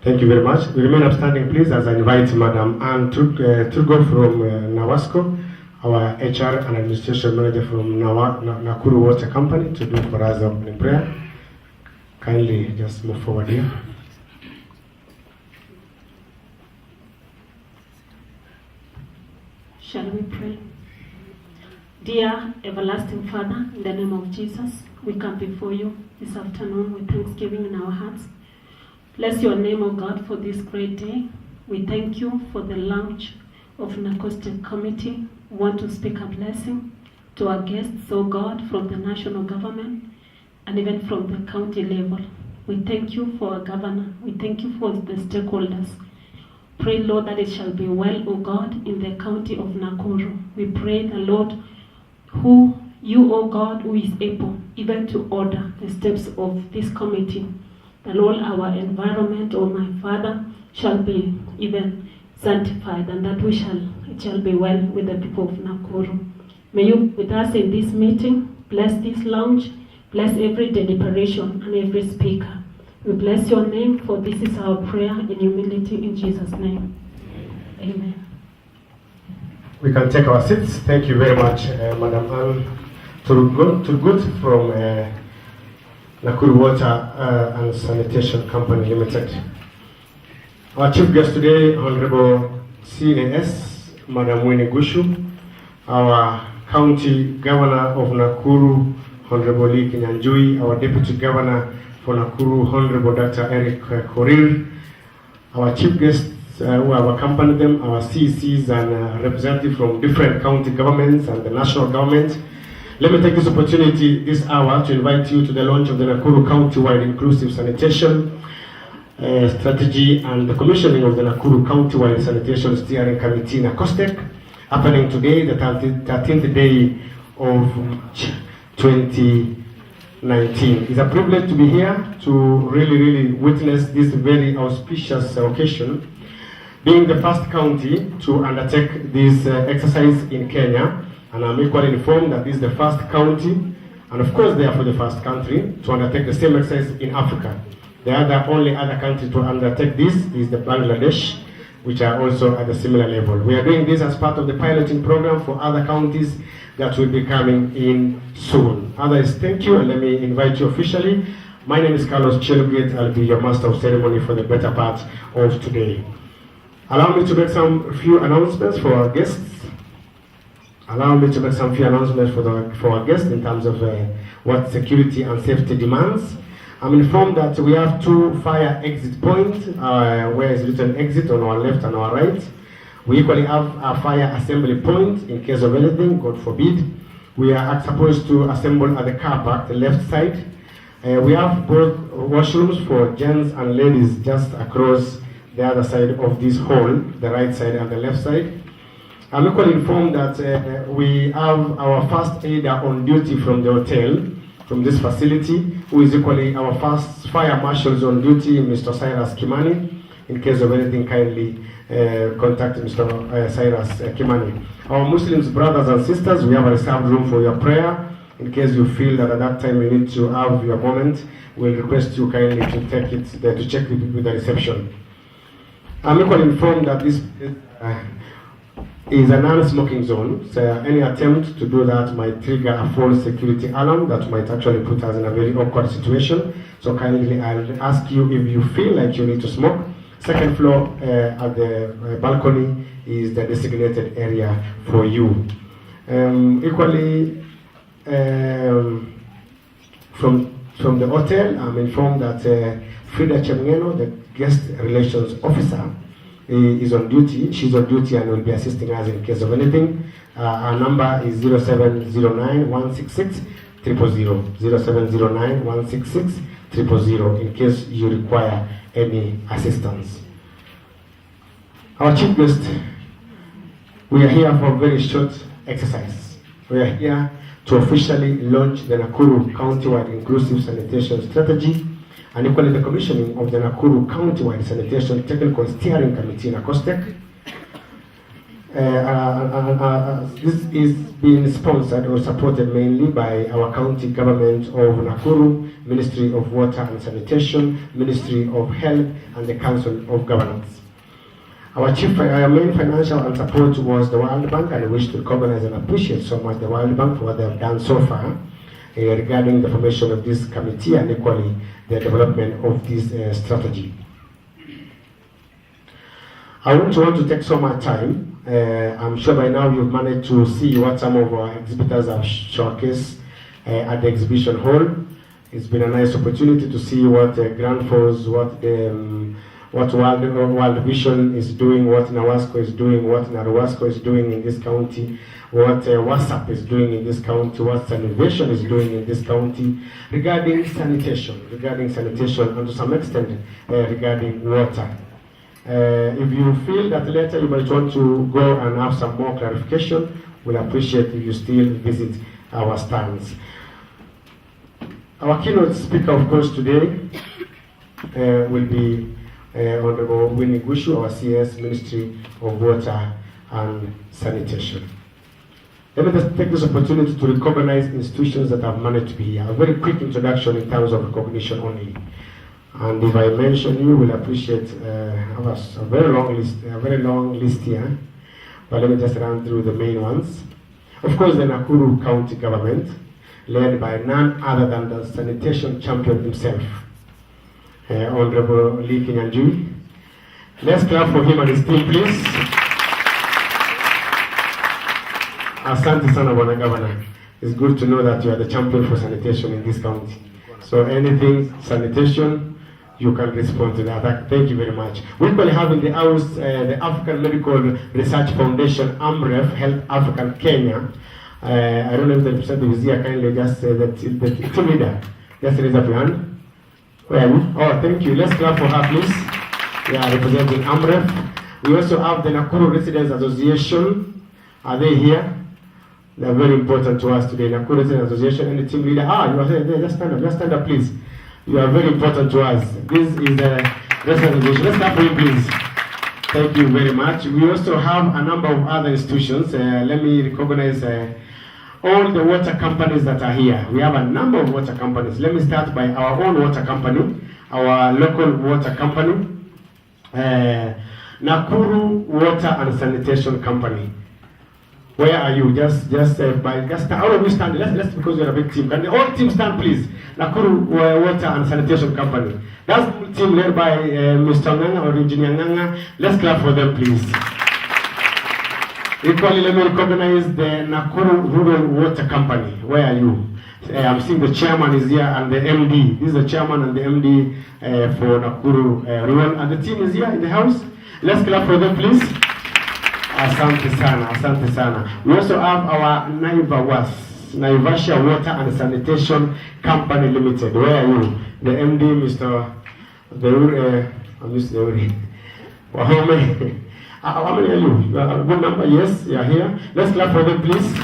Thank you very much. We remain upstanding, please, as I invite Madam Anne Turgo from NAWASCO, our HR and Administration Manager from Nakuru Water Company, to do for us the opening prayer. Kindly just move forward here. Shall we pray? Dear everlasting Father, in the name of Jesus, we come before you this afternoon with thanksgiving in our hearts. Bless your name, O God, for this great day. We thank you for the launch of NACOSTEC committee. We want to speak a blessing to our guests, O God, from the national government and even from the county level. We thank you for our governor. We thank you for the stakeholders. Pray, Lord, that it shall be well, O God, in the county of Nakuru. We pray, the Lord, who you, O God, who is able even to order the steps of this committee. The Lord, our environment, O my Father, shall be even sanctified, and that it shall be well with the people of Nakuru. May you with us in this meeting, bless this lounge, bless every deliberation and every speaker. We bless your name, for this is our prayer in humility in Jesus' name. Amen. We can take our seats. Thank you very much, Madam Anne Turgut from Nakuru Water and Sanitation Company Limited. Our chief guest today, Honorable CAS, Madam Winnie Gushu, our County Governor of Nakuru, Honorable Lee Kinyanjui, our Deputy Governor for Nakuru, Honorable Dr. Eric Korir, our chief guests who have accompanied them, our CECs and representatives from different county governments and the national government. Let me take this opportunity this hour to invite you to the launch of the Nakuru Countywide Inclusive Sanitation Strategy and the commissioning of the Nakuru Countywide Sanitation Steering Committee, NACOSTEC, happening today, the 13th day of March 2019. It's a privilege to be here to really witness this very auspicious occasion, being the first county to undertake this exercise in Kenya. And I'm equally informed that this is the first county, and of course therefore the first country, to undertake the same exercise in Africa. The only other country to undertake this is the Bangladesh, which are also at a similar level. We are doing this as part of the piloting program for other counties that will be coming in soon. Others, thank you, and let me invite you officially. My name is Carlos Chelugate. I'll be your master of ceremony for the better part of today. Allow me to make some few announcements for our guests. For our guests in terms of what security and safety demands. I'm informed that we have 2 fire exit points, where is written exit on our left and our right. We equally have a fire assembly point in case of anything, God forbid. We are supposed to assemble at the car park, the left side. We have both washrooms for gents and ladies just across the other side of this hall, the right side and the left side. I'm equally informed that we have our first aider on duty from the hotel, from this facility, who is equally our first fire marshals on duty, Mr. Cyrus Kimani. In case of anything, kindly contact Mr. Cyrus Kimani. Our Muslims brothers and sisters, we have a reserved room for your prayer. In case you feel that at that time you need to have your moment, we'll request you kindly to take it there to check with the reception. I'm equally informed that this is a non-smoking zone, so any attempt to do that might trigger a false security alarm that might actually put us in a very awkward situation. So kindly I'll ask you, if you feel like you need to smoke, second floor at the balcony is the designated area for you. Equally, from the hotel, I'm informed that Frida Chemngeno, the guest relations officer, is on duty. She's on duty and will be assisting us in case of anything. Our number is 0709 166 000, 0709 166 000, in case you require any assistance. Our chief guest, we are here for a very short exercise. We are here to officially launch the Nakuru Countywide Inclusive Sanitation Strategy, and equally the commissioning of the Nakuru Countywide Sanitation Technical Steering Committee, NACOSTEC. This is being sponsored or supported mainly by our county government of Nakuru, Ministry of Water and Sanitation, Ministry of Health, and the Council of Governance. Our main financial and support was the World Bank, and I wish to recognize and appreciate so much the World Bank for what they have done so far regarding the formation of this committee and equally the development of this strategy. I won't want to take so much time. I'm sure by now you've managed to see what some of our exhibitors have showcased at the exhibition hall. It's been a nice opportunity to see what Grand Falls, what World Vision is doing, what NAWASCO is doing, what NARUWASCO is doing in this county, what WASAP is doing in this county, what Sanitation is doing in this county regarding sanitation, and to some extent regarding water. If you feel that later you might want to go and have some more clarification, we'll appreciate if you still visit our stands. Our keynote speaker, of course, today will be Honorable Winnie Gushu, our CS, Ministry of Water and Sanitation. Let me just take this opportunity to recognize institutions that have managed to be here. A very quick introduction in terms of recognition only. And if I mention you, will appreciate a very long list here. But let me just run through the main ones. Of course, the Nakuru County Government, led by none other than the sanitation champion himself, Honorable Lee Kinyanjui. Let's clap for him and his team, please. Asante sana, Bwana Governor. It's good to know that you are the champion for sanitation in this county. So anything sanitation, you can respond to that. Thank you very much. We equally have in the house the African Medical Research Foundation, AMREF, Health African Kenya. I don't know if the representative is here. Kindly just say that the team leader. Just raise up your hand. Where are you? Oh, thank you. Let's clap for her, please. Yeah, representing AMREF. We also have the Nakuru Residents Association. Are they here? They are very important to us today. Nakuru Residents Association and the team leader. You are there. Just stand up, please. You are very important to us. This is the Residents Association. Let's clap for you, please. Thank you very much. We also have a number of other institutions. Let me recognize all the water companies that are here. We have a number of water companies. Let me start by our own water company, our local water company, Nakuru Water and Sanitation Company. Where are you? Just all of you stand. Let's because we're a big team. Can the whole team stand, please? Nakuru Water and Sanitation Company. That's the team led by Mr. Nganga or Engineer Nganga. Let's clap for them, please. Equally, let me recognize the Nakuru Rural Water Company. Where are you? I'm seeing the chairman is here and the MD. This is the chairman and the MD for Nakuru Rural. And the team is here in the house. Let's clap for them, please. Asante sana. We also have our Naivasha Water and Sanitation Company Limited. Where are you? The MD, Mr. Deuri. Wahome. How many are you? You are a good number. Yes, you are here. Let's clap for them, please.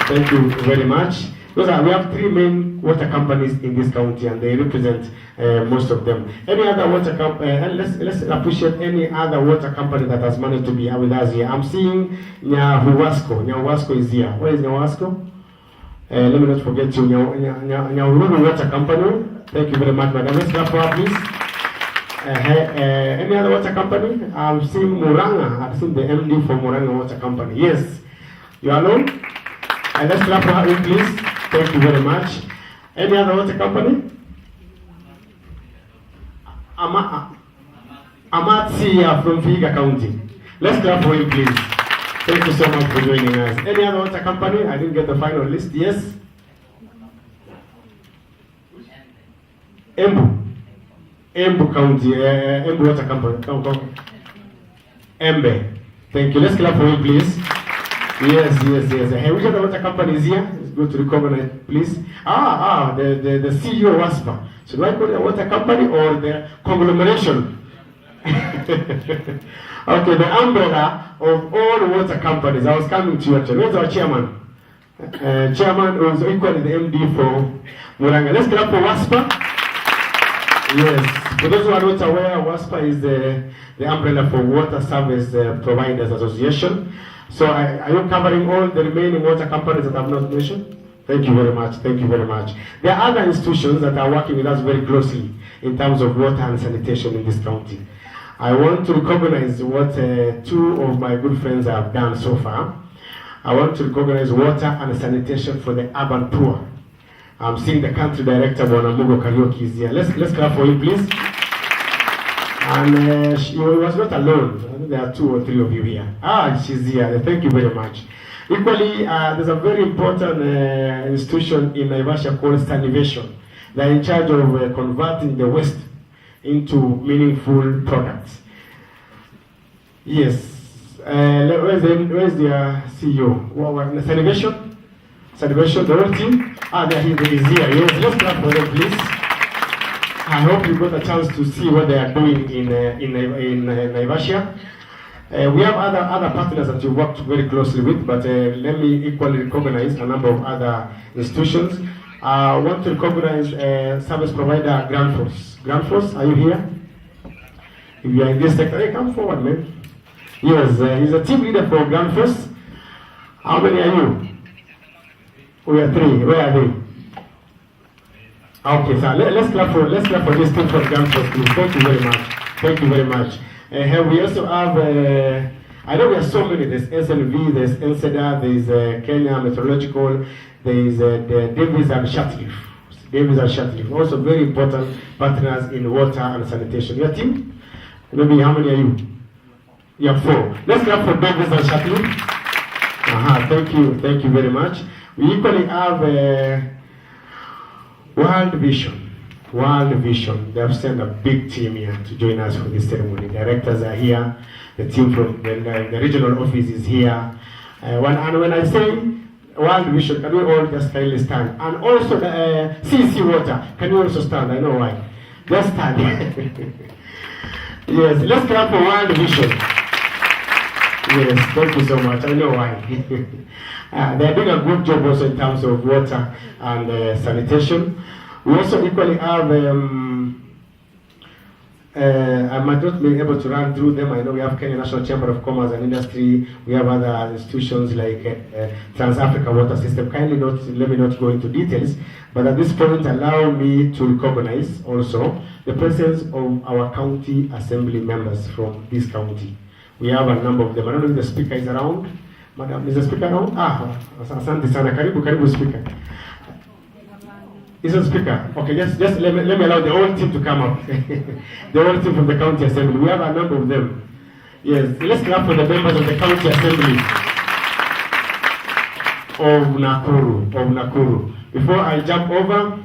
Thank you very much. We have three main water companies in this county, and they represent most of them. Any other water company? Let's appreciate any other water company that has managed to be with us here. I'm seeing NAWASCO. NAWASCO is here. Where is NAWASCO? Let me not forget you. Nakuru Water Company. Thank you very much, madam. Let's clap for her, please. Any other water company? I'm seeing Muranga. I've seen the MD for Muranga Water Company. Yes. You are alone? And let's clap for her, please. Thank you very much. Any other water company? Amatsia from Vihiga County. Let's clap for him, please. Thank you so much for joining us. Any other water company? I didn't get the final list. Yes? Embu County, Embu Water Company. Embe. Thank you. Let's clap for him, please. Yes. Hey, which other water company is here? It's good to recognize, please. The CEO of WASPA. Should I call it a water company or the conglomeration? Okay, the umbrella of all water companies. I was coming to you actually. Where's our chairman? Chairman was equally the MD for Muranga. Let's clap for WASPA. Yes, for those who are not aware, WASPA is the umbrella for Water Service Providers Association. So are you covering all the remaining water companies that I have not mentioned? Thank you very much. Thank you very much. There are other institutions that are working with us very closely in terms of water and sanitation in this county. I want to recognize what two of my good friends have done so far. I want to recognize water and sanitation for the urban poor. I'm seeing the country director, Nakuru Countywide, is here. Let's clap for him, please. And she was not alone. I think there are 2 or 3 of you here. She's here. Thank you very much. Equally, there's a very important institution in Naivasha called Sanitation. They're in charge of converting the waste into meaningful products. Yes. Where's the CEO? Sanitation? Sanitation, the whole team? He's here. Yes, let's clap for them, please. I hope you got a chance to see what they are doing in Naivasha. We have other partners that we worked very closely with, but let me equally recognize a number of other institutions. I want to recognize service provider Grand Force. Grand Force, are you here? If you are in this sector, hey, come forward, man. Yes, he's a team leader for Grand Force. How many are you? We are 3. Where are they? Okay, so let's clap for this team for Grand Force, please. Thank you very much. Thank you very much. We also have, I know we have so many. There's SNV, there's NCEDA, there's Kenya Meteorological, there's Davis and Shatcliffe. Davis and Shatcliffe, also very important partners in water and sanitation. Your team? Maybe how many are you? You have 4. Let's clap for Davis and Shatcliffe. Thank you very much. We equally have World Vision. World Vision. They have sent a big team here to join us for this ceremony. Directors are here. The team from the regional office is here. When I say World Vision, can we all just kindly stand? And also the CC Water, can you also stand? I know why. Just stand. Yes, let's clap for World Vision. Yes, thank you so much. I know why. They're doing a good job also in terms of water and sanitation. We also equally have, I might not be able to run through them. I know we have Kenya National Chamber of Commerce and Industry. We have other institutions like Trans-Africa Water System. Let me not go into details, but at this point allow me to recognize also the presence of our county assembly members from this county. We have a number of them. I don't know if the speaker is around. Madam, is the speaker around? Asante sana. Karibu speaker. Is the speaker? Okay, just let me allow the whole team to come up. The whole team from the county assembly. We have a number of them. Yes, let's clap for the members of the county assembly of Nakuru. Before I jump over,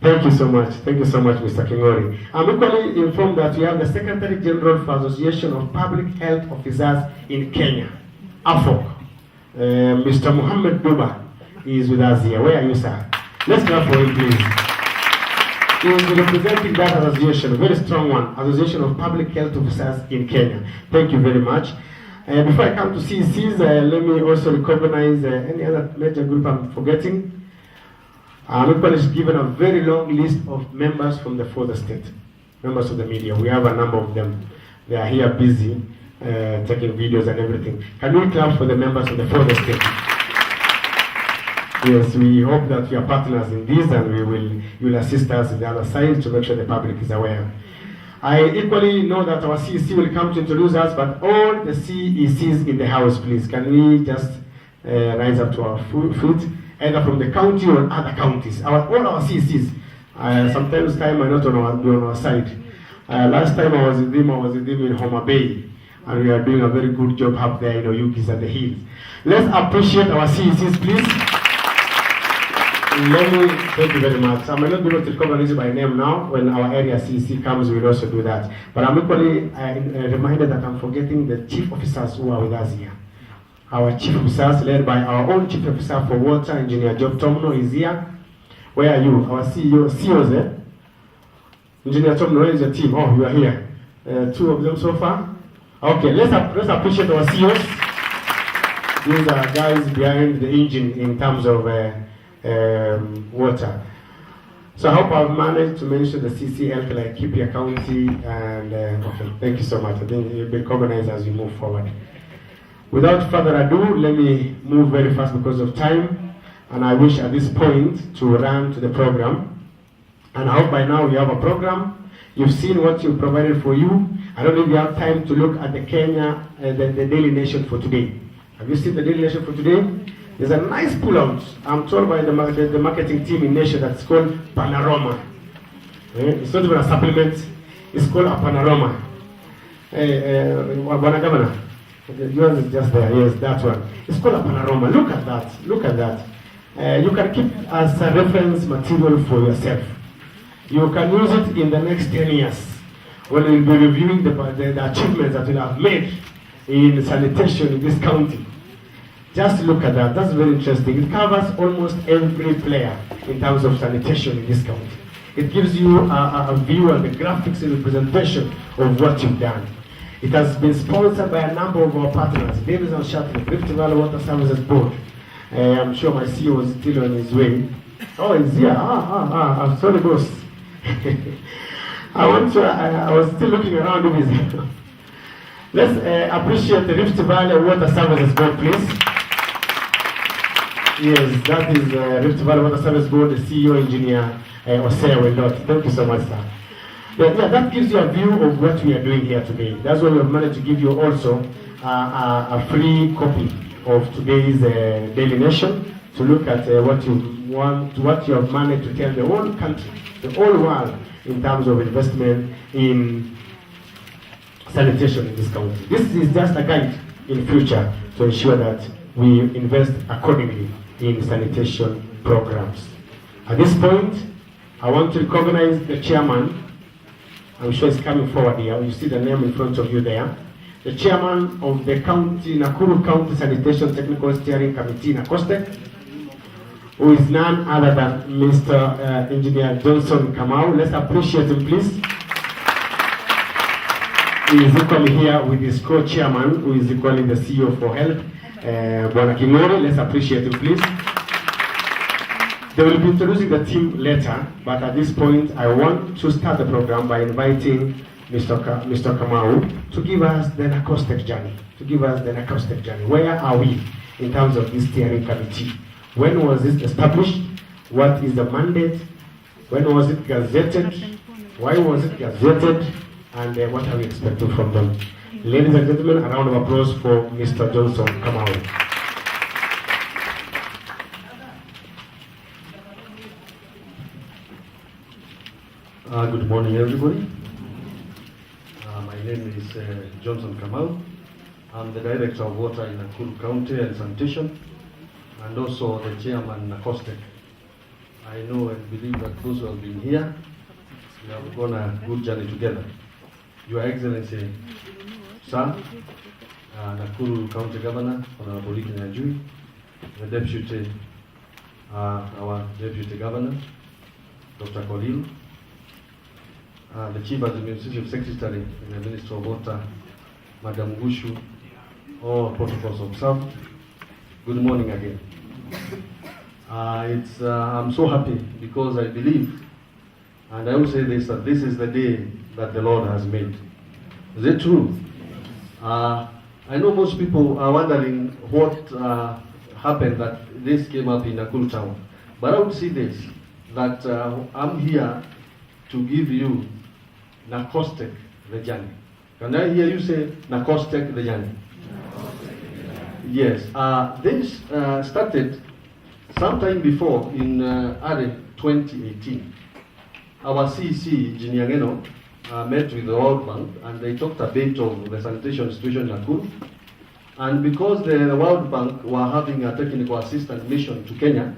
thank you so much, Mr. Kingori. I'm equally informed that we have the Secretary General for Association of Public Health Officers in Kenya, AFOC. Mr. Muhammad Duba is with us here. Where are you, sir? Let's clap for him, please. He is representing that association, a very strong one, Association of Public Health Officers in Kenya. Thank you very much. Before I come to CECs, let me also recognize any other major group I'm forgetting. Everybody is given a very long list of members from the further state, members of the media. We have a number of them. They are here busy. Taking videos and everything. Can we clap for the members of the further state? Yes, we hope that you are partners in this and you will assist us on the other side to make sure the public is aware. I equally know that our CEC will come to introduce us, but all the CECs in the house, please, can we just rise up to our feet, either from the county or other counties. All our CECs. Sometimes time are not on our side. Last time I was with him in Homa Bay. And we are doing a very good job up there in Oyugis and the hills. Let's appreciate our CECs, please. Thank you very much. I may not be able to recognize by name now. When our area CEC comes, we'll also do that. But I'm equally reminded that I'm forgetting the chief officers who are with us here. Our chief officers, led by our own chief officer for water, Engineer Job Tomno, is here. Where are you? Our CEOs there? Engineer Tomno, where is your team? Oh, you are here. 2 of them so far. Okay, let's appreciate our CEOs. These are guys behind the engine in terms of water. So I hope I've managed to mention the CCL, Laikipia County, and okay, thank you so much. I think you'll be recognized as we move forward. Without further ado, let me move very fast because of time, and I wish at this point to run to the program. And I hope by now you have a program. You've seen what you provided for you. I don't know if you have time to look at the Kenya, the Daily Nation for today. Have you seen the Daily Nation for today? There's a nice pull-out. I'm told by the marketing team in Nation that's called Panorama. It's not even a supplement. It's called a Panorama. Governor, yours is just there. Yes, that one. It's called a Panorama. Look at that. Look at that. You can keep as a reference material for yourself. You can use it in the next 10 years when we'll be reviewing the achievements that we have made in sanitation in this county. Just look at that. That's very interesting. It covers almost every player in terms of sanitation in this county. It gives you a view and the graphics and representation of what you've done. It has been sponsored by a number of our partners. Davis and Shapley, Rift Valley Water Services Board. I'm sure my CEO is still on his way. Oh, he's here. I'm sorry, boss. I was still looking around with his. Let's appreciate the Rift Valley Water Services Board, please. Yes, that is Rift Valley Water Service Board, the CEO engineer, Osea Wendot. Thank you so much, sir. Yeah, that gives you a view of what we are doing here today. That's why we have managed to give you also a free copy of today's Daily Nation to look at what you have managed to tell the whole country, the whole world, in terms of investment in sanitation in this county. This is just a guide in future to ensure that we invest accordingly in sanitation programs. At this point, I want to recognize the chairman. I'm sure he's coming forward here. You see the name in front of you there. The chairman of the Nakuru County Sanitation Technical Steering Committee, NACOSTEC, who is none other than Mr. Engineer Johnson Kamau. Let's appreciate him, please. He is equally here with his co-chairman, who is equally the CEO for Health, Bwana Kimori. Let's appreciate him, please. They will be introducing the team later, but at this point, I want to start the program by inviting Mr. Kamau to give us the NACOSTEC journey. Where are we in terms of this steering committee? When was it established? What is the mandate? When was it gazetted? Why was it gazetted? And what are we expecting from them? Ladies and gentlemen, a round of applause for Mr. Johnson Kamau. Good morning, everybody. My name is Johnson Kamau. I'm the Director of Water in Nakuru County and Sanitation, and also the Chairman NACOSTEC. I know and believe that those who have been here, we have gone a good journey together. Your Excellency, Sir, Nakuru County Governor, Honorable Ricky Nyajui, the Deputy, our Deputy Governor, Dr. Kolil, the Chief Administrative Secretary in the Ministry of Water, Madam Gushu, all protocols observed. Good morning again. I'm so happy because I believe, and I will say this, that this is the day that the Lord has made. Is it true? I know most people are wondering what happened that this came up in Nakuru town. But I would say this, that I'm here to give you NACOSTEC the journey. Can I hear you say NACOSTEC the journey? Yes. This started sometime before in early 2018. Our CEC, Engineer Ngeno, met with the World Bank and they talked a bit of the sanitation situation in Nakuru. And because the World Bank were having a technical assistance mission to Kenya,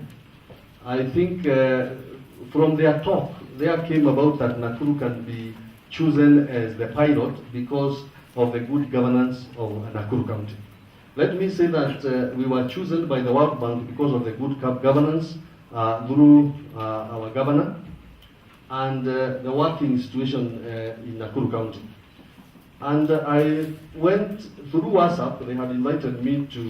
I think from their talk, there came about that Nakuru can be chosen as the pilot because of the good governance of Nakuru County. Let me say that we were chosen by the World Bank because of the good governance through our governor and the working situation in Nakuru County. And I went through WhatsApp. They had invited me to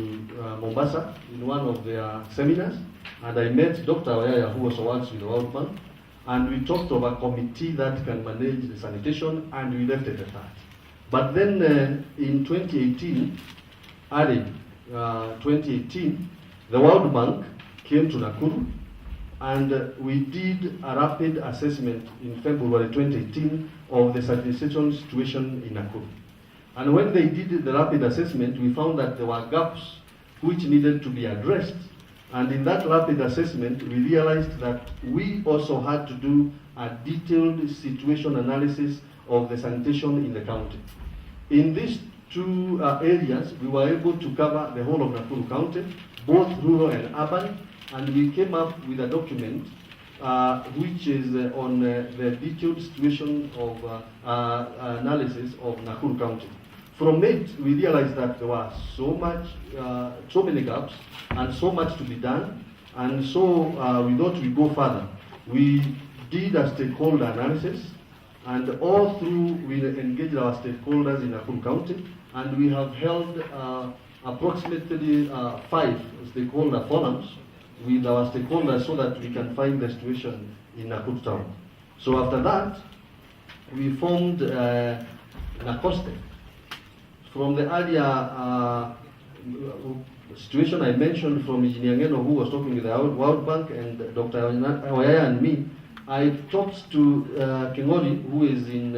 Mombasa in one of their seminars, and I met Dr. Wayaya, who also works with the World Bank, and we talked of a committee that can manage the sanitation, and we left it at that. But then in 2018, 2018, the World Bank came to Nakuru, and we did a rapid assessment in February 2018 of the sanitation situation in Nakuru. And when they did the rapid assessment, we found that there were gaps which needed to be addressed. And in that rapid assessment, we realized that we also had to do a detailed situation analysis of the sanitation in the county. In these two areas, we were able to cover the whole of Nakuru County, both rural and urban, and we came up with a document which is on the detailed situation of analysis of Nakuru County. From it, we realized that there was so many gaps and so much to be done, and so we thought we'd go further. We did a stakeholder analysis, and all through we engaged our stakeholders in Nakuru County, and we have held approximately 5 stakeholder forums with our stakeholders so that we can find the situation in Nakuru town. So after that, we formed NACOSTEC. From the earlier situation I mentioned from Engineer Ngeno, who was talking with the World Bank, and Dr. Oyaya and me, I talked to Kingori, who is in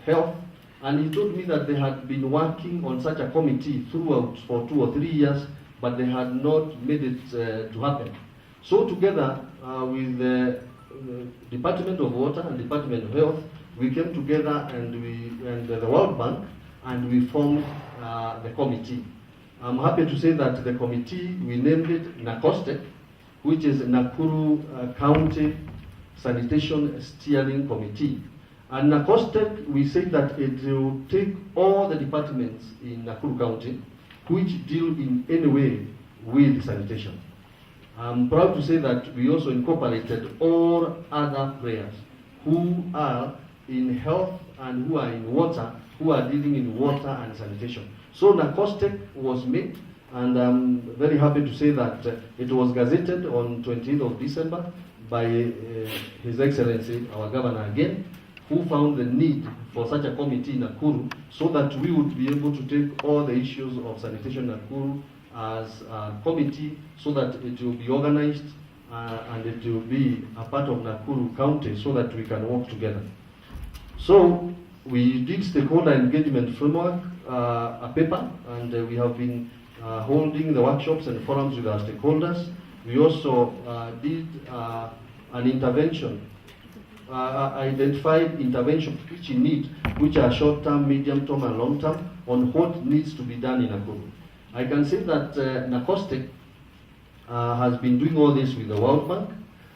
health, and he told me that they had been working on such a committee throughout for 2 or 3 years, but they had not made it to happen. So together with the Department of Water and Department of Health, we came together and the World Bank, and we formed the committee. I'm happy to say that the committee, we named it NACOSTEC, which is Nakuru County Sanitation Steering Committee. And NACOSTEC, we say that it will take all the departments in Nakuru County which deal in any way with sanitation. I'm proud to say that we also incorporated all other players who are in health and who are in water, who are dealing in water and sanitation. So NACOSTEC was made, and I'm very happy to say that it was gazetted on 20th of December by His Excellency, our Governor again, who found the need for such a committee in Nakuru so that we would be able to take all the issues of sanitation in Nakuru as a committee so that it will be organized and it will be a part of Nakuru County so that we can work together. So we did stakeholder engagement framework, a paper, and we have been holding the workshops and forums with our stakeholders. We also did an intervention, identified interventions which in need, which are short-term, medium-term, and long-term, on what needs to be done in Nakuru. I can say that NACOSTEC has been doing all this with the World Bank,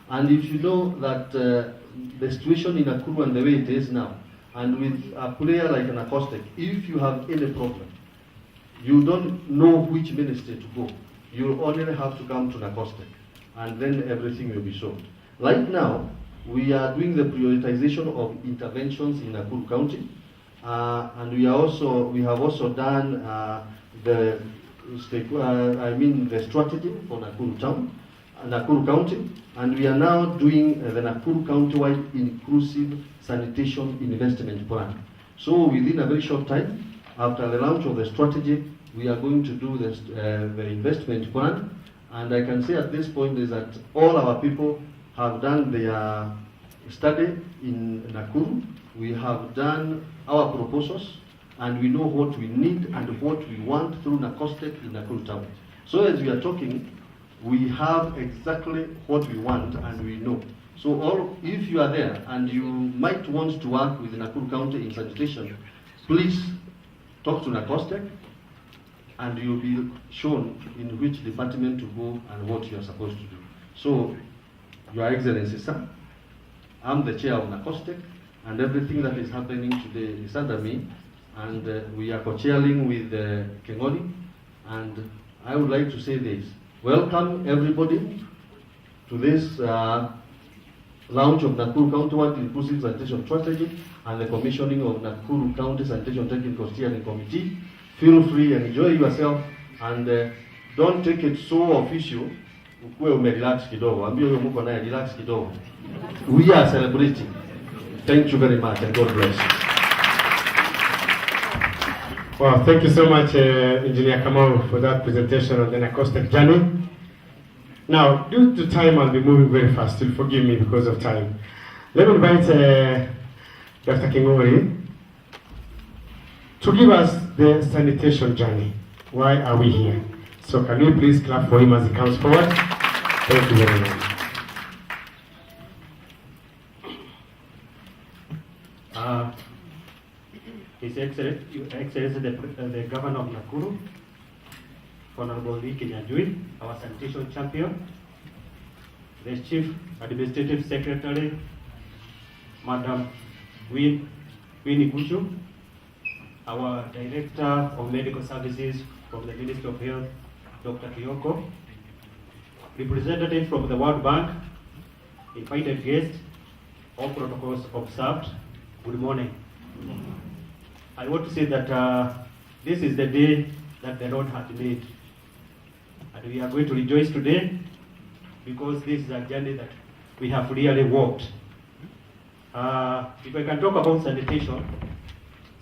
and if you know that the situation in Nakuru and the way it is now, and with a player like NACOSTEC, if you have any problem, you don't know which ministry to go. You only have to come to NACOSTEC, and then everything will be solved. Right now, we are doing the prioritization of interventions in Nakuru County, and we have also done the strategy for Nakuru County, and we are now doing the Nakuru Countywide Inclusive Sanitation Investment Plan. So within a very short time, after the launch of the strategy, we are going to do this, the investment plan, and I can say at this point is that all our people have done their study in Nakuru. We have done our proposals, and we know what we need and what we want through NACOSTEC in Nakuru town. So as we are talking, we have exactly what we want and we know. So if you are there and you might want to work with Nakuru County in sanitation, please talk to NACOSTEC and you'll be shown in which department to go and what you are supposed to do. So, Your Excellency, sir, I'm the chair of NACOSTEC, and everything that is happening today is under me, and we are co-chairing with Kengoni, and I would like to say this. Welcome everybody to this launch of Nakuru Countywide Inclusive Sanitation Strategy and the commissioning of Nakuru County Sanitation Technical Steering Committee. Feel free and enjoy yourself, and don't take it so official. ukue umerelax kidogo, ambia huyo mko naye relax kidogo. We are celebrating. Thank you very much and God bless you. Well, thank you so much, Engineer Kamau, for that presentation on the NACOSTEC journey. Now, due to time, I'll be moving very fast. You'll forgive me because of time. Let me invite Dr. Kingori to give us the sanitation journey. Why are we here? So can we please clap for him as he comes forward? Thank you very much. His Excellency the Governor of Nakuru, Honorable Lee Kinyajui, our sanitation champion, the Chief Administrative Secretary, Madam Winnie Guchu, our Director of Medical Services from the Ministry of Health, Dr. Kiyoko, representatives from the World Bank, invited guests, all protocols observed. Good morning. I want to say that this is the day that the Lord had made. And we are going to rejoice today because this is a journey that we have really walked. If I can talk about sanitation,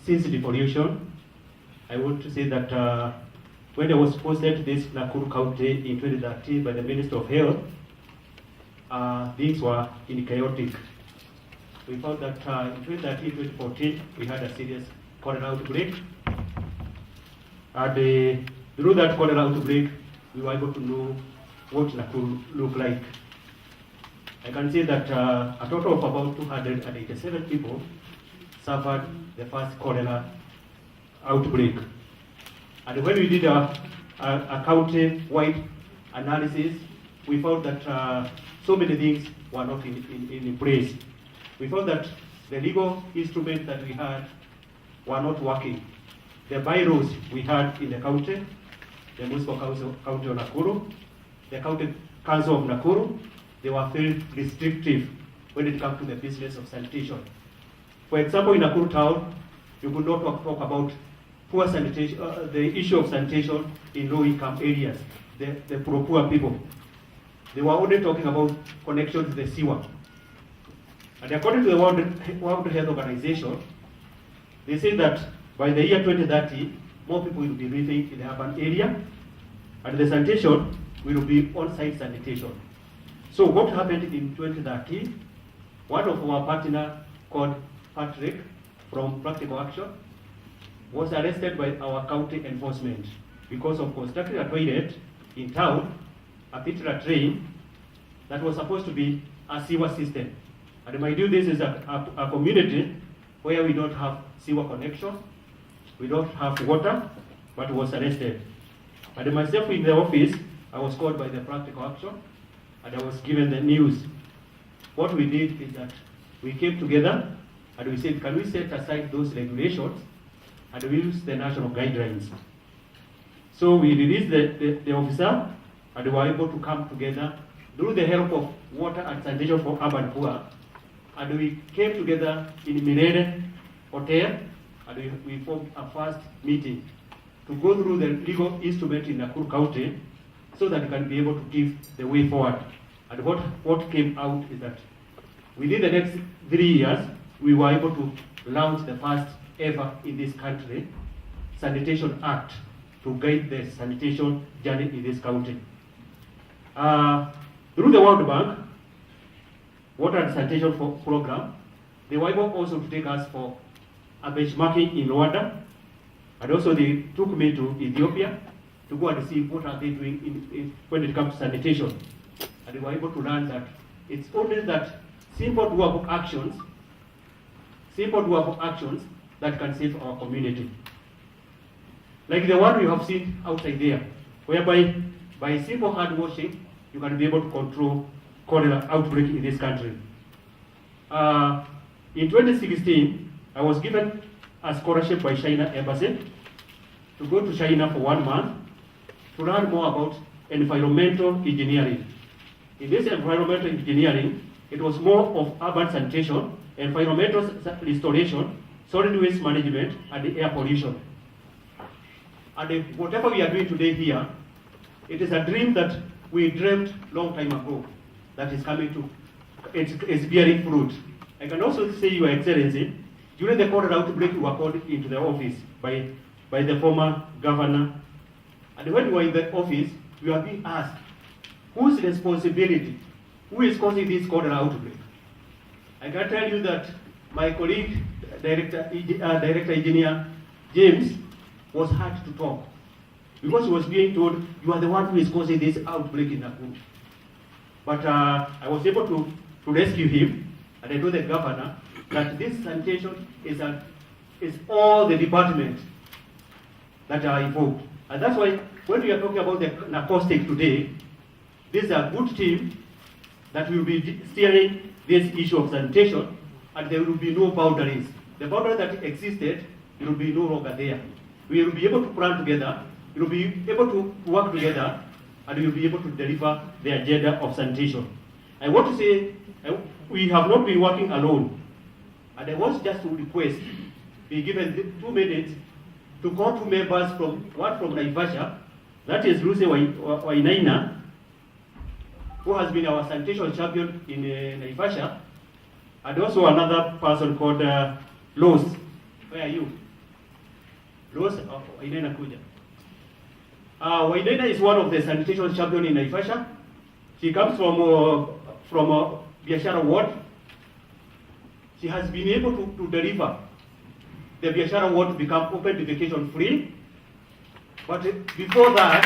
since devolution, I want to say that when I was posted this Nakuru County in 2013 by the Minister of Health, things were in chaotic. We found that in 2013-2014, we had a serious cholera outbreak. And through that cholera outbreak, we were able to know what Nakuru looked like. I can say that a total of about 287 people suffered the first cholera outbreak. And when we did a county-wide analysis, we found that so many things were not in place. We found that the legal instruments that we had were not working. The bylaws we had in the county, the Municipal County of Nakuru, the County Council of Nakuru, they were very restrictive when it comes to the business of sanitation. For example, in Nakuru town, you could not talk about poor sanitation, the issue of sanitation in low-income areas, the poor people. They were only talking about connection to the sewer. And according to the World Health Organization, they say that by the year 2030, more people will be living in the urban area, and the sanitation will be on-site sanitation. So what happened in 2013, one of our partners called Patrick from Practical Action was arrested by our county enforcement because of constructing a toilet in town, a particular train that was supposed to be a sewer system. And mind you, this is a community where we don't have sewer connection, we don't have water, but was arrested. And myself in the office, I was called by the Practical Action, and I was given the news. What we did is that we came together and we said, can we set aside those regulations and we use the national guidelines? So we released the officer and we were able to come together through the help of Water and Sanitation for Urban Poor, and we came together in Mirere Hotel and we formed a first meeting to go through the legal instrument in Nakuru County so that we can be able to give the way forward. And what came out is that within the next 3 years, we were able to launch the first ever in this country Sanitation Act to guide the sanitation journey in this county. Through the World Bank, Water and Sanitation Program, they were able also to take us for a benchmarking in Rwanda, and also they took me to Ethiopia to go and see what are they doing when it comes to sanitation. And they were able to learn that it's only that simple doable actions that can save our community. Like the one you have seen outside there, whereby by simple hand washing, you can be able to control cholera outbreak in this country. In 2016, I was given a scholarship by China Embassy to go to China for 1 month to learn more about environmental engineering. In this environmental engineering, it was more of urban sanitation, environmental restoration, solid waste management, and air pollution. And whatever we are doing today here, it is a dream that we dreamt long time ago that is coming to, it's bearing fruit. I can also say, Your Excellency, during the cholera outbreak, we were called into the office by the former governor. And when we were in the office, we were being asked, whose responsibility, who is causing this cholera outbreak? I can tell you that my colleague, Director Engineer James, was hard to talk because he was being told, you are the one who is causing this outbreak in Nakuru. But I was able to rescue him, and I told the governor that this sanitation is all the departments that are involved. And that's why when we are talking about the NACOSTEC today, this is a good team that will be steering this issue of sanitation, and there will be no boundaries. The boundary that existed, it will be no longer there. We will be able to plan together, we will be able to work together, and we will be able to deliver the agenda of sanitation. I want to say, we have not been working alone. And I want just to request, be given 2 minutes to call 2 members one from Naivasha, that is Lucy Wainaina, who has been our sanitation champion in Naivasha, and also another person called Los. Where are you? Los Wainaina Kuja. Wainaina is one of the sanitation champion in Naivasha. She comes from Biashara Ward. She has been able to deliver the Biashara Ward to become open defecation free. But before that,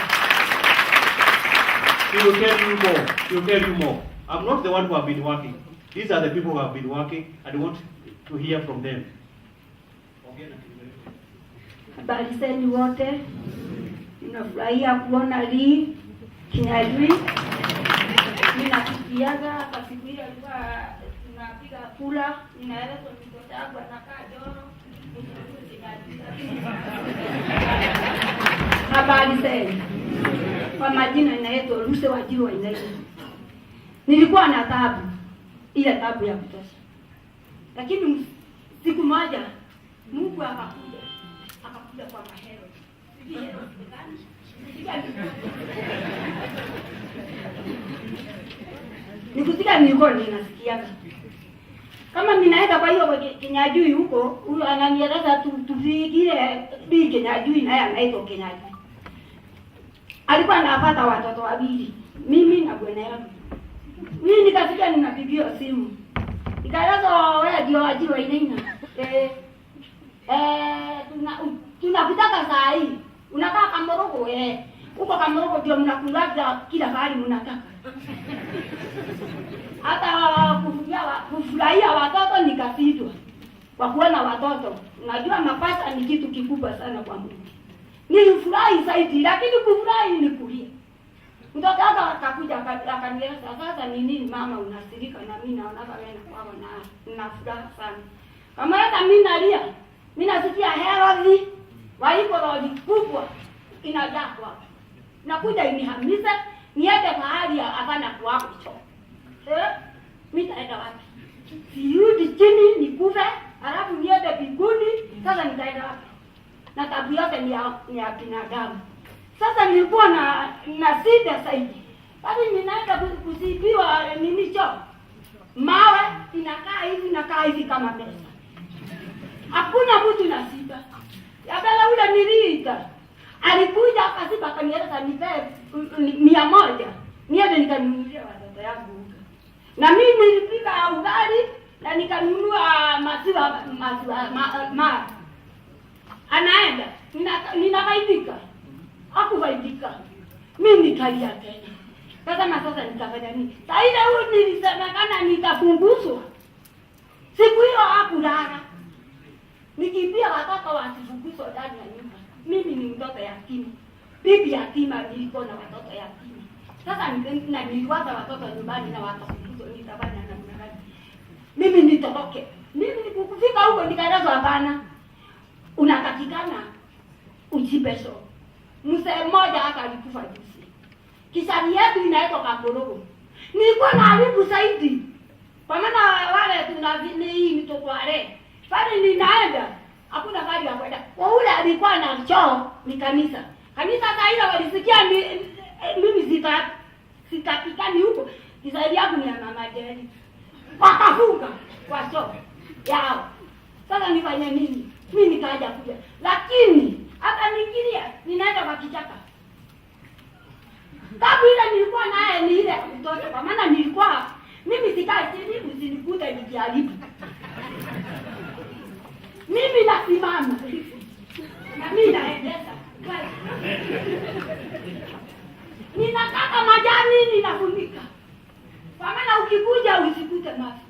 she will tell you more. She will tell you more. I'm not the one who have been working. These are the people who have been working, and I want to hear from them. Habari zenu wote, ninafurahia kuona Lee Kinyajui. Ninafikiaga kwa siku ile alikuwa tunapiga kula, ninaelezwa mtoto wangu anakaa Joro. Habari zenu. Kwa majina inaitwa Lucy Wajiru Wainaina. Nilikuwa na taabu, ile taabu ya kutosha. Lakini siku moja Mungu akakuja kwa mahero. Sijui hero gani? Nikusikia nilikuwa ninasikiaga. Kama ninaenda kwa hiyo Kinyajui huko, huyo ananieleza tufikire bi Kinyajui naye anaitwa Kinyajui. Alikuwa anapata watoto wawili, mimi na bwana yangu. Mimi nikasikia ninapigiwa simu. Nikaeleza wewe ndio Wajiru Wainaina. Tunakutaka saa hii. Unakaa Kamorogo huko Kamorogo ndio mnakulaga kila mahali mnataka. Hata kufurahia watoto nikafitwa. Kwa kuona watoto, unajua mapata ni kitu kikubwa sana kwa Mungu. Nilifurahi zaidi, lakini kufurahi ni kulia. Mtoto hata akakuja akanieleza, sasa ni nini mama unasirika, na mimi naona kama kwao na furaha sana. Kama hata mimi nalia, mimi nasikia herodhi waipo rodi kubwa inajaa kwa. Nakuja inihamisha niende mahali hapana kuwako choo. Mimi taenda wapi? Sirudi chini nikufe, halafu niende mbinguni, sasa nitaenda wapi? Na tabu yote ni ya binadamu. Sasa nilikuwa na shida zaidi. Bali ninaenda kusibiwa nini choo. Mawe inakaa hivi kama pesa. Hakuna mtu na shida. Yabela ule niliita. Alikuja akasiba akanieleza nipe 100. Niende nikanunulia watoto yangu. Na mimi nilipika ugali na nikanunua maziwa anaenda. Ninafaidika. Hakufaidika. Mimi nikalia tena. Sasa nitafanya nini? Sasa ile huyu nilisemekana nitafunguzwa. Siku hiyo hakulala. Nikimbia watoto wasifunguzwe ndani ya nyumba. Mimi ni mtoto yatima. Bibi yatima nilikuwa na watoto yatima. Sasa niliwaza watoto nyumbani na watafunguzwa nitafanya namna gani? Mimi nitoroke. Mimi nikufika huko nikaelezwa hapana. Unatakikana ujipeso. Mzee mmoja hata alikufa juzi. Kisari yetu inaitwa Kamorogo. Nilikuwa na haribu zaidi. Kwa maana wale tunavini hii mtoto wale. Pale ninaenda, hakuna gari ya kwenda. Kwa ule alikuwa na choo ni kanisa. Kanisa sasa ile walisikia mimi sikapikani huko. Kisaidia yangu ni ya mama Jerry. Wakafunga kwa soko yao. Sasa nifanye nini? Mimi nikaja kuja. Lakini hata nikilia ninaenda kwa kichaka. Sababu ile nilikuwa naye ni ile kutoka kwa maana nilikuwa mimi sikai chini usinikute nikiharibu. Mimi nasimama. Na mimi naendesha. Ninakata majani ninafunika. Kwa maana ukikuja usikute mafi.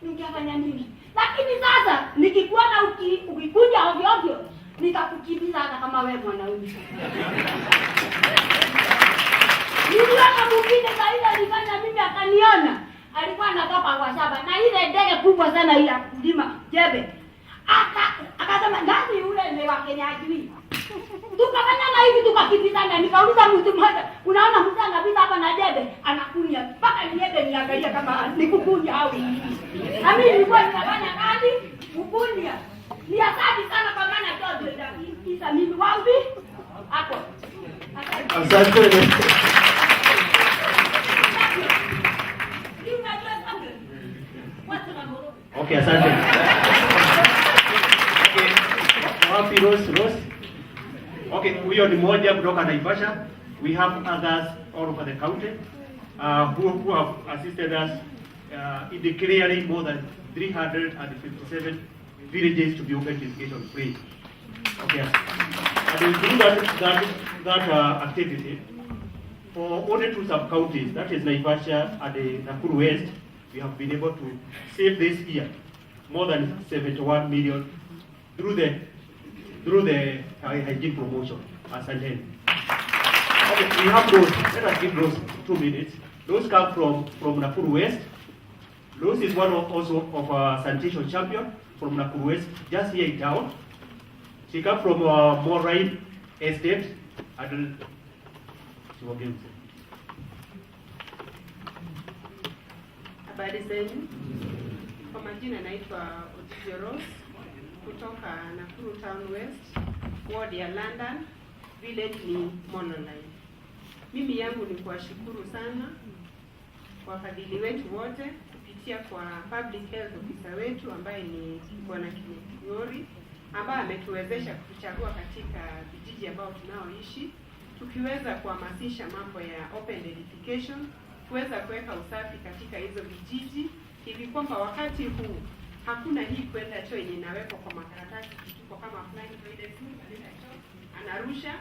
Ningefanya nini? Lakini sasa nikikuona ukikuja ovyo ovyo nitakukimbiza hata kama wewe mwanaume. Niliona mwingine zaidi alifanya mimi akaniona. Alikuwa anatoka kwa shamba na ile ndege kubwa sana ile kulima jebe. Akasema nani yule ni wa Kenya ajui. Tukafanya na hivi tukakimbizana, nikauliza mtu mmoja, unaona mtu anapita hapa na debe anakunya mpaka niende niangalie kama nikukunya au nini. Na mimi nilikuwa ninafanya kazi kukunya. Ni asante sana kwa maana George ndio kisa mimi wapi hapo. Asante. Okay, asante. Wapi Rose? Okay, huyo ni moja kutoka Naivasha. We have others all over the county who have assisted us in declaring more than 357 villages to be open education free. Okay, and we do that activity for only 2 sub-counties, that is Naivasha and Nakuru West. We have been able to save this year more than 71 million through the hygiene promotion. Asante. Okay, we have those. Let us give those 2 minutes. Those come from Nakuru West. Those is one of also of a sanitation champion from Nakuru West, just here in town. She comes from Morai Estate. Habari zenu. Kwa majina naitwa Otizio Rose kutoka Nakuru Town West, ward ya London, village ni Monoline. Mimi yangu ni kuwashukuru sana wafadhili wetu wote kupitia kwa public health officer wetu ambaye ni Bwana Kinyori ambaye ametuwezesha kuchagua katika vijiji ambao tunaoishi, tukiweza kuhamasisha mambo ya open education, kuweza kuweka usafi katika hizo vijiji hivi kwamba wakati huu hakuna hii kwenda choo yenye inawekwa kwa makaratasi kituko kama flying toilet analeta choo anarusha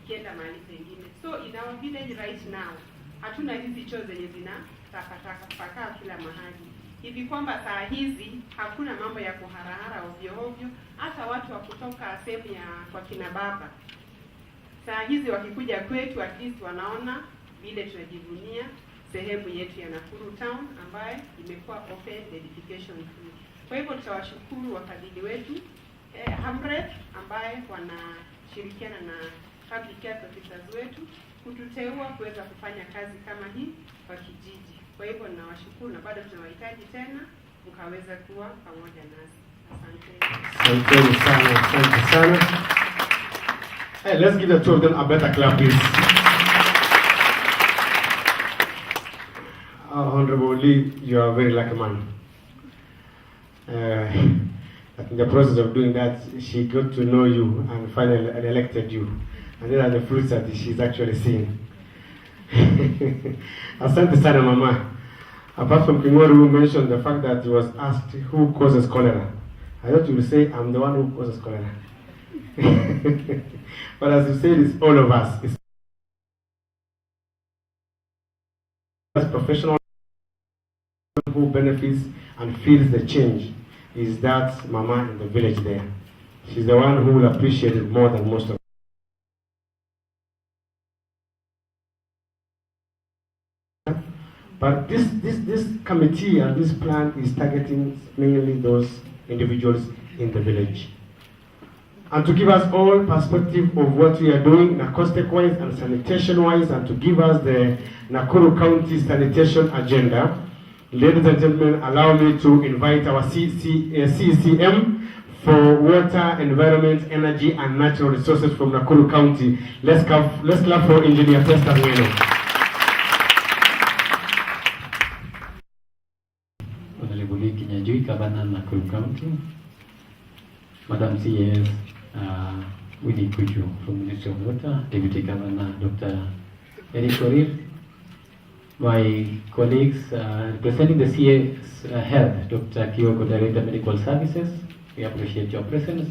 kienda mahali pengine. So in our village right now hatuna hizi choo zenye zina takataka pakaa kila mahali hivi kwamba saa hizi hakuna mambo ya kuharahara ovyo ovyo. Hata watu wa kutoka sehemu ya kwa kina baba saa hizi wakikuja kwetu at least wanaona vile tunajivunia sehemu yetu ya Nakuru Town ambaye imekuwa open education free. Kwa hivyo tutawashukuru wafadhili wetu Hamref ambaye wanashirikiana na public health officers wetu kututeua kuweza kufanya kazi kama hii kwa kijiji. Kwa hivyo ninawashukuru na bado tunawahitaji tena mkaweza kuwa pamoja nasi. Asante. Asante sana, asante sana. Hey, let's give the two of them a better clap, please. Honorable Lee, you are a very lucky man. In the process of doing that, she got to know you and finally elected you. And these are the fruits that she's actually seeing. Asante sana, Mama. Apart from Kingori, who mentioned the fact that he was asked who causes cholera, I thought you would say, I'm the one who causes cholera. But as you said, it's all of us. It's as professional who benefits and feels the change is that Mama in the village there. She's the one who will appreciate it more than most of us. But this committee and this plan is targeting mainly those individuals in the village. And to give us all perspective of what we are doing NACOSTEC-wise and sanitation-wise, and to give us the Nakuru County sanitation agenda, ladies and gentlemen, allow me to invite our CCM for Water, Environment, Energy and Natural Resources from Nakuru County. Let's clap for Engineer Festus Ngeno. County, Madam CS Winnie Kuju from Ministry of Water, Deputy Governor Dr. Eric Korir, my colleagues representing the CS Health, Dr. Kyoko, Director Medical Services, we appreciate your presence,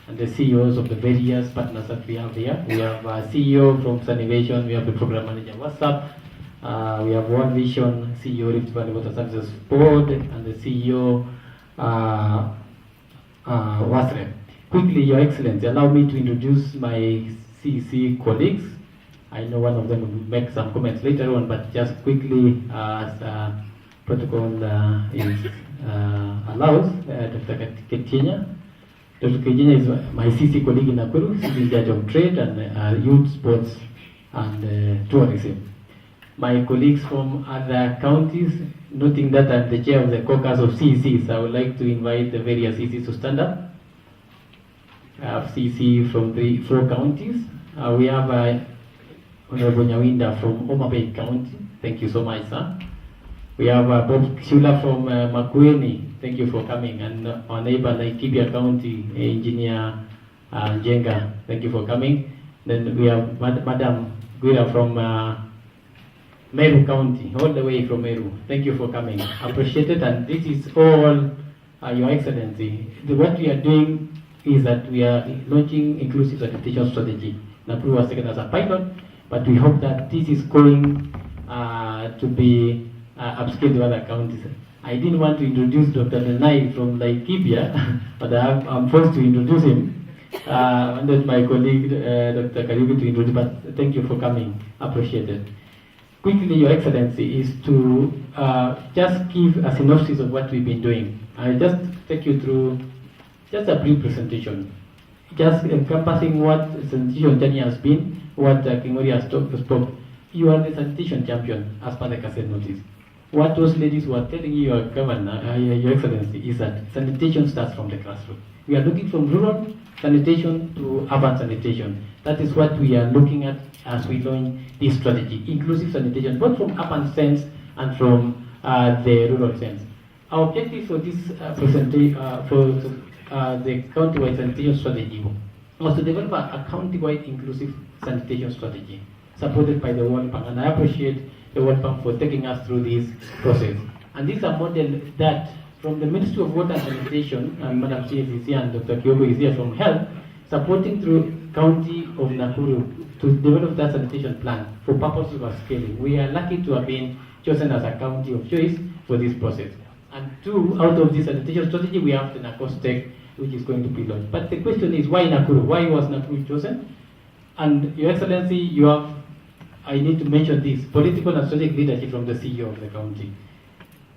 and the CEOs of the various partners that we have here. We have a CEO from Sanitation, we have the Program Manager WhatsApp, we have World Vision, CEO Rift Valley Water Services Board, and the CEO WASREP. Quickly, Your Excellency, allow me to introduce my CEC colleagues. I know one of them will make some comments later on, but just quickly, as protocol allows, Dr. Ketinya. Dr. Ketinya is my CC colleague in Nakuru, she's in charge of trade and youth, sports, and tourism. My colleagues from other counties, noting that I'm the chair of the caucus of CECs, I would like to invite the various CECs to stand up. I have CEC from 4 counties. We have Honorable Nyawinda from Homa Bay County. Thank you so much, sir. We have Bob Shula from Makueni. Thank you for coming. And our neighbor Laikipia County, Engineer Jenga. Thank you for coming. Then we have Madam Guira from Meru County, all the way from Meru. Thank you for coming. Appreciate it. And this is all, Your Excellency. What we are doing is that we are launching inclusive sanitation strategy. Nakuru was taken as a pilot, but we hope that this is going to be upscaled to other counties. I didn't want to introduce Dr. Nenai from Laikipia, but I'm forced to introduce him. I wanted my colleague, Dr. Kariuki, to introduce, but thank you for coming. Appreciate it. Quickly, Your Excellency, is to just give a synopsis of what we've been doing. I'll just take you through just a brief presentation, just encompassing what sanitation journey has been, what Kingori has spoke. You are the sanitation champion, as per the cassette notice. What those ladies were telling you, Your Governor, Your Excellency, is that sanitation starts from the grassroots. We are looking from rural sanitation to urban sanitation. That is what we are looking at as we launch this strategy, inclusive sanitation, both from urban sense and from the rural sense. Our objective for this presentation, the countywide sanitation strategy, was to develop a countywide inclusive sanitation strategy supported by the World Bank, and I appreciate the World Bank for taking us through this process. And this is a model that from the Ministry of Water and Sanitation, and Madam CFCC and Dr. Kyogo is here from Health, supporting through County of Nakuru to develop that sanitation plan for purposes of scaling. We are lucky to have been chosen as a county of choice for this process. And 2 out of this sanitation strategy, we have the NACOSTEC, which is going to be launched. But the question is, why Nakuru? Why was Nakuru chosen? And Your Excellency, you have, I need to mention this, political and strategic leadership from the CEO of the county.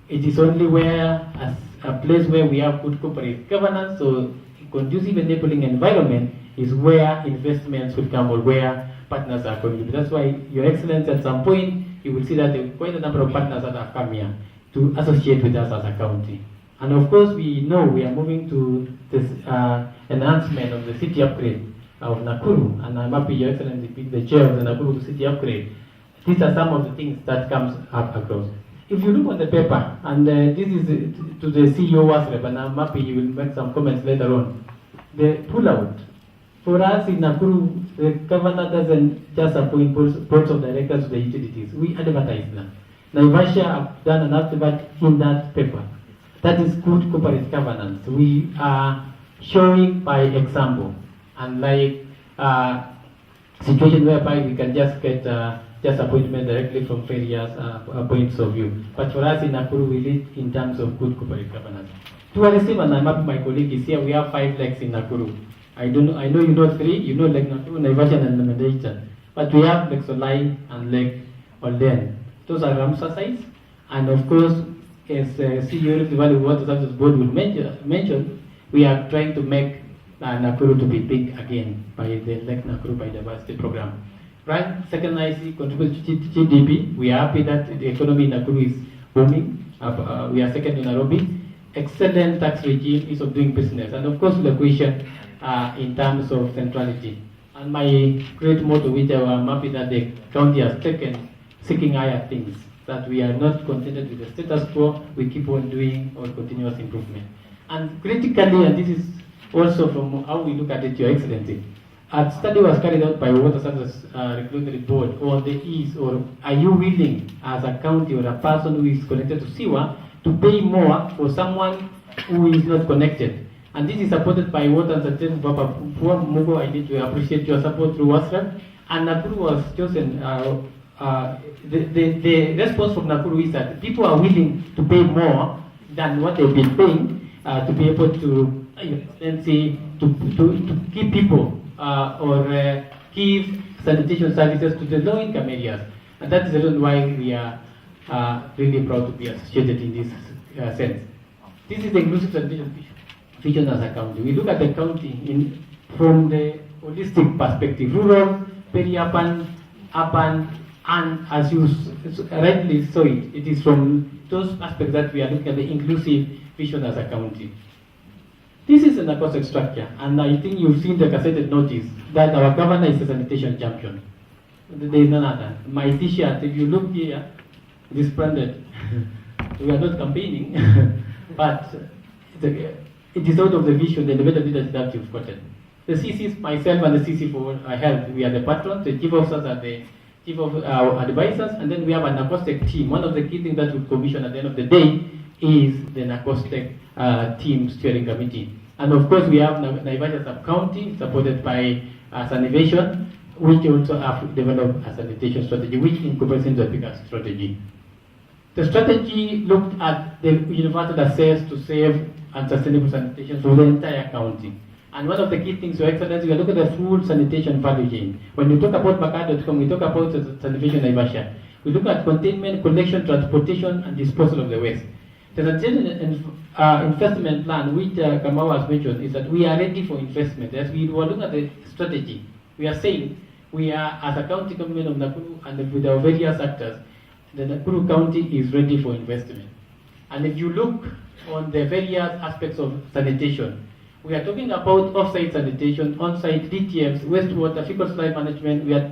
It is only where, as a place where we have good corporate governance, so conducive enabling environment is where investments will come or where partners are going to be. That's why, Your Excellency, at some point, you will see that there are quite a number of partners that have come here to associate with us as a county. And of course, we know we are moving to this enhancement of the city upgrade of Nakuru, and I'm happy, Your Excellency, being the chair of the Nakuru city upgrade. These are some of the things that comes up across. If you look on the paper, and this is to the CEO WASREP, and I'm happy you will make some comments later on. The pullout. For us in Nakuru, the governor doesn't just appoint boards of directors to the utilities. We advertise them. Naivasha have done an advert in that paper. That is good corporate governance. We are showing by example, unlike situation whereby we can just get just appointment directly from various points of view. But for us in Nakuru, we lead in terms of good corporate governance. Tourism, and I'm happy my colleague is here. We have 5 lakes in Nakuru. I know you know 3. You know Lake Nakuru, Naivasha, and Sanitation. But we have Lake Solai and Lake Olden. Those are Ramsar sites, and of course, as CEO Rift Valley Water Services Board will mention, we are trying to make Nakuru to be big again by the Lake Nakuru Biodiversity Program. Right, second IC contributes to GDP. We are happy that the economy in Nakuru is booming. We are second in Nairobi. Excellent tax regime is of doing business, and of course, the question in terms of centrality. And my great motto, which I'm happy that the county has taken, seeking higher things, that we are not contented with the status quo, we keep on doing all continuous improvement. And critically, and this is also from how we look at it, Your Excellency, a study was carried out by Water Services Regulatory Board on the ease, or are you willing as a county or a person who is connected to sewer to pay more for someone who is not connected? And this is supported by Water and Sanitation Papa Mugo. I need to appreciate your support through WhatsApp. And Nakuru was chosen. The response from Nakuru is that people are willing to pay more than what they've been paying to be able to, to keep people or give sanitation services to the low-income areas. And that is the reason why we are really proud to be associated in this sense. This is the inclusive sanitation vision as a county. We look at the county from the holistic perspective: rural, peri-urban, urban, and as you rightly saw it, it is from those aspects that we are looking at the inclusive vision as a county. This is an NACOSTEC structure, and I think you've seen the gazetted notice that our governor is a sanitation champion. There is none other. My t-shirt, if you look here, it is branded. We are not campaigning, but it is out of the vision, the elevated leadership that you've gotten. The CCs, myself and the CC for health, we are the patrons, the chief officers are the chief of our advisors, and then we have a NACOSTEC team. One of the key things that we commission at the end of the day is the NACOSTEC team steering committee. And of course, we have Naivasha sub-county supported by Sanitation, which also have developed a sanitation strategy, which incorporates into a bigger strategy. The strategy looked at the universal access to safe and sustainable sanitation for the entire county. And one of the key things, Your Excellency, we look at the full sanitation value chain. When we talk about Baka.com, we talk about Sanitation Naivasha. We look at containment, collection, transportation, and disposal of the waste. The sanitation investment plan, which Kamau has mentioned, is that we are ready for investment. As we were looking at the strategy, we are saying we are, as a county government of Nakuru and with our various actors, the Nakuru County is ready for investment. And if you look on the various aspects of sanitation, we are talking about off-site sanitation, on-site DTMs, wastewater, fecal slide management. We are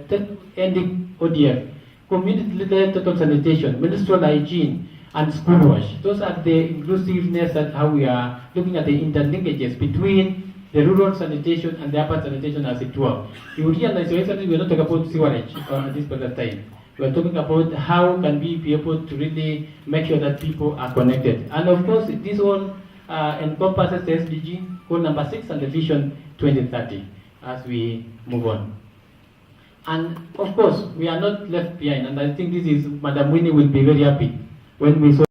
ending ODF, community-led total sanitation, menstrual hygiene, and school wash. Those are the inclusiveness and how we are looking at the interlinkages between the rural sanitation and the urban sanitation as it were. You realize, Your Excellency, we are not talking about sewerage at this point of time. We are talking about how can we be able to really make sure that people are connected. And of course, this all encompasses the SDG, goal number 6, and the vision 2030 as we move on. And of course, we are not left behind, and I think this is, Madam Winnie will be very happy when we saw